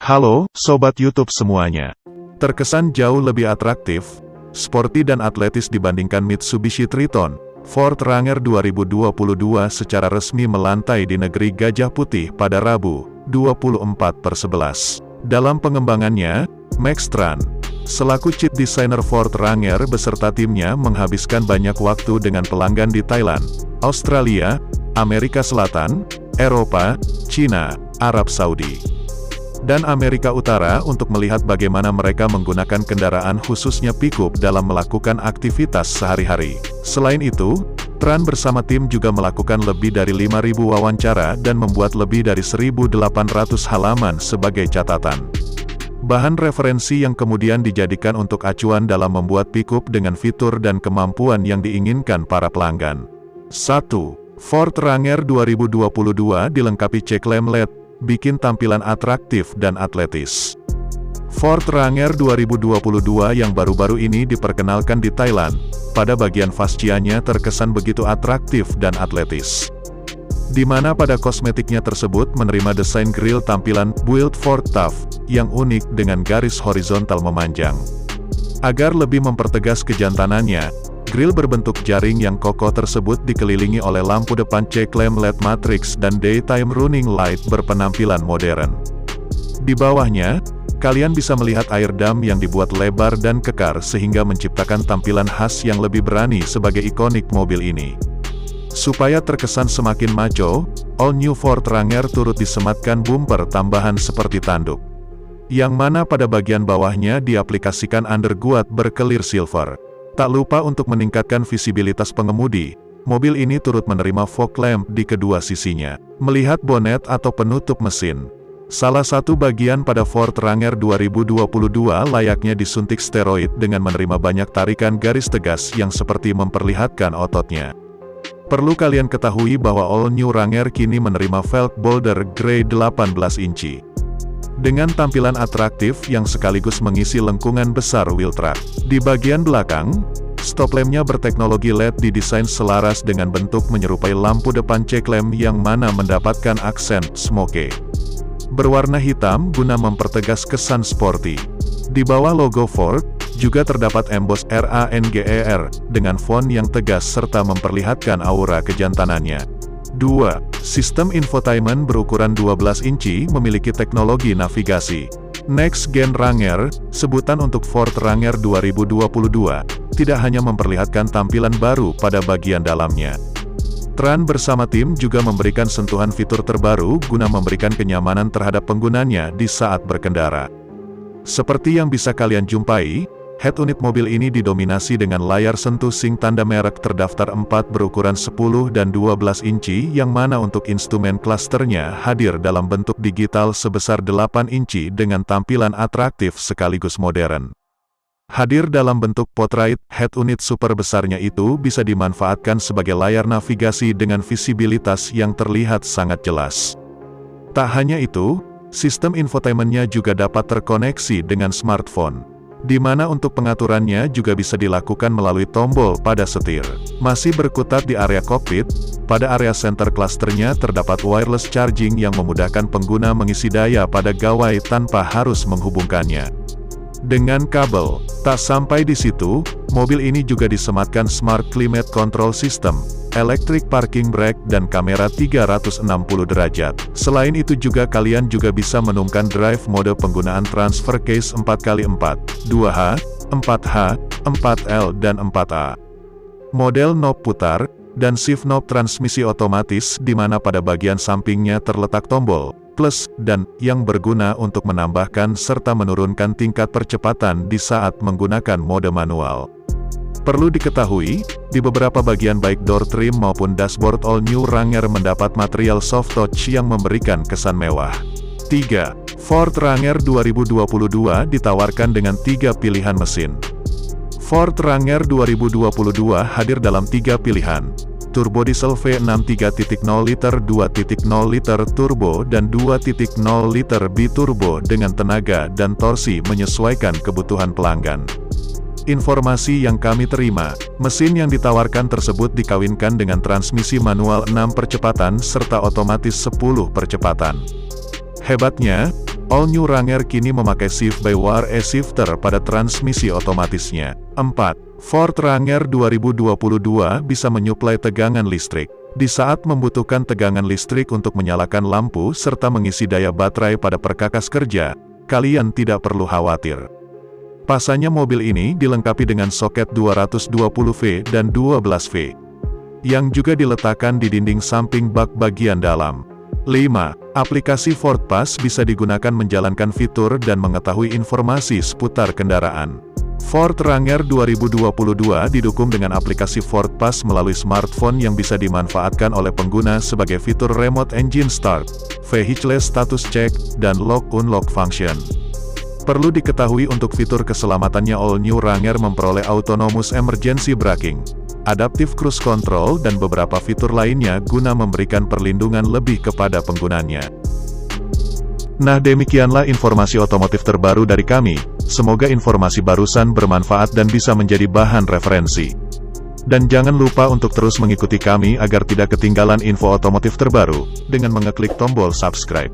Halo, Sobat YouTube semuanya. Terkesan jauh lebih atraktif, sporty dan atletis dibandingkan Mitsubishi Triton, Ford Ranger 2022 secara resmi melantai di negeri Gajah Putih pada Rabu, 24/11. Dalam pengembangannya, Max Tran, selaku chief designer Ford Ranger beserta timnya menghabiskan banyak waktu dengan pelanggan di Thailand, Australia, Amerika Selatan, Eropa, Cina, Arab Saudi, dan Amerika Utara untuk melihat bagaimana mereka menggunakan kendaraan khususnya pickup dalam melakukan aktivitas sehari-hari. Selain itu, Tran bersama tim juga melakukan lebih dari 5.000 wawancara dan membuat lebih dari 1.800 halaman sebagai catatan. Bahan referensi yang kemudian dijadikan untuk acuan dalam membuat pickup dengan fitur dan kemampuan yang diinginkan para pelanggan. 1. Ford Ranger 2022 dilengkapi C-Claim LED, bikin tampilan atraktif dan atletis. Ford Ranger 2022 yang baru-baru ini diperkenalkan di Thailand, pada bagian fascianya terkesan begitu atraktif dan atletis. Di mana pada kosmetiknya tersebut menerima desain grill tampilan Built for Tough, yang unik dengan garis horizontal memanjang. Agar lebih mempertegas kejantanannya, grill berbentuk jaring yang kokoh tersebut dikelilingi oleh lampu depan C-Claim LED matrix dan daytime running light berpenampilan modern. Di bawahnya, kalian bisa melihat air dam yang dibuat lebar dan kekar sehingga menciptakan tampilan khas yang lebih berani sebagai ikonik mobil ini. Supaya terkesan semakin macho, all new Ford Ranger turut disematkan bumper tambahan seperti tanduk, yang mana pada bagian bawahnya diaplikasikan underguard berkelir silver. Tak lupa untuk meningkatkan visibilitas pengemudi, mobil ini turut menerima fog lamp di kedua sisinya. Melihat bonet atau penutup mesin, salah satu bagian pada Ford Ranger 2022 layaknya disuntik steroid dengan menerima banyak tarikan garis tegas yang seperti memperlihatkan ototnya. Perlu kalian ketahui bahwa all new Ranger kini menerima velg boulder grey 18 inci. Dengan tampilan atraktif yang sekaligus mengisi lengkungan besar wheel track. Di bagian belakang, stop lampnya berteknologi LED didesain selaras dengan bentuk menyerupai lampu depan C-Claim yang mana mendapatkan aksen smoke berwarna hitam guna mempertegas kesan sporty. Di bawah logo Ford, juga terdapat emboss RANGER dengan font yang tegas serta memperlihatkan aura kejantanannya. 2. Sistem infotainment berukuran 12 inci memiliki teknologi navigasi Next Gen Ranger, sebutan untuk Ford Ranger 2022, tidak hanya memperlihatkan tampilan baru pada bagian dalamnya. Tran bersama tim juga memberikan sentuhan fitur terbaru guna memberikan kenyamanan terhadap penggunanya di saat berkendara. Seperti yang bisa kalian jumpai, head unit mobil ini didominasi dengan layar sentuh SYNC tanda merek terdaftar 4 berukuran 10 dan 12 inci yang mana untuk instrumen klasternya hadir dalam bentuk digital sebesar 8 inci dengan tampilan atraktif sekaligus modern. Hadir dalam bentuk portrait, head unit super besarnya itu bisa dimanfaatkan sebagai layar navigasi dengan visibilitas yang terlihat sangat jelas. Tak hanya itu, sistem infotainmentnya juga dapat terkoneksi dengan smartphone, di mana untuk pengaturannya juga bisa dilakukan melalui tombol pada setir. Masih berkutat di area kokpit, pada area center clusternya terdapat wireless charging yang memudahkan pengguna mengisi daya pada gawai tanpa harus menghubungkannya dengan kabel. Tak sampai di situ, mobil ini juga disematkan Smart Climate Control System, Electric Parking Brake dan kamera 360 derajat. Selain itu juga kalian juga bisa menumkan drive mode penggunaan transfer case 4x4, 2H, 4H, 4L dan 4A. Model knob putar, dan shift knob transmisi otomatis di mana pada bagian sampingnya terletak tombol plus dan yang berguna untuk menambahkan serta menurunkan tingkat percepatan di saat menggunakan mode manual. Perlu diketahui, di beberapa bagian baik door trim maupun dashboard all new Ranger mendapat material soft touch yang memberikan kesan mewah. 3. Ford Ranger 2022 ditawarkan dengan 3 pilihan mesin. Ford Ranger 2022 hadir dalam 3 pilihan: turbo diesel V6 3.0 liter 2.0 liter turbo dan 2.0 liter biturbo dengan tenaga dan torsi menyesuaikan kebutuhan pelanggan. Informasi yang kami terima, mesin yang ditawarkan tersebut dikawinkan dengan transmisi manual 6 percepatan serta otomatis 10 percepatan. Hebatnya, All New Ranger kini memakai shift-by-wire e-shifter pada transmisi otomatisnya. 4. Ford Ranger 2022 bisa menyuplai tegangan listrik. Di saat membutuhkan tegangan listrik untuk menyalakan lampu serta mengisi daya baterai pada perkakas kerja, kalian tidak perlu khawatir. Pasalnya mobil ini dilengkapi dengan soket 220V dan 12V, yang juga diletakkan di dinding samping bak bagian dalam. 5. Aplikasi Ford Pass bisa digunakan menjalankan fitur dan mengetahui informasi seputar kendaraan. Ford Ranger 2022 didukung dengan aplikasi Ford Pass melalui smartphone yang bisa dimanfaatkan oleh pengguna sebagai fitur Remote Engine Start, Vehicle Status Check, dan Lock-Unlock Function. Perlu diketahui untuk fitur keselamatannya All New Ranger memperoleh Autonomous Emergency Braking, Adaptive Cruise Control dan beberapa fitur lainnya guna memberikan perlindungan lebih kepada penggunanya. Nah demikianlah informasi otomotif terbaru dari kami, semoga informasi barusan bermanfaat dan bisa menjadi bahan referensi. Dan jangan lupa untuk terus mengikuti kami agar tidak ketinggalan info otomotif terbaru, dengan mengeklik tombol subscribe.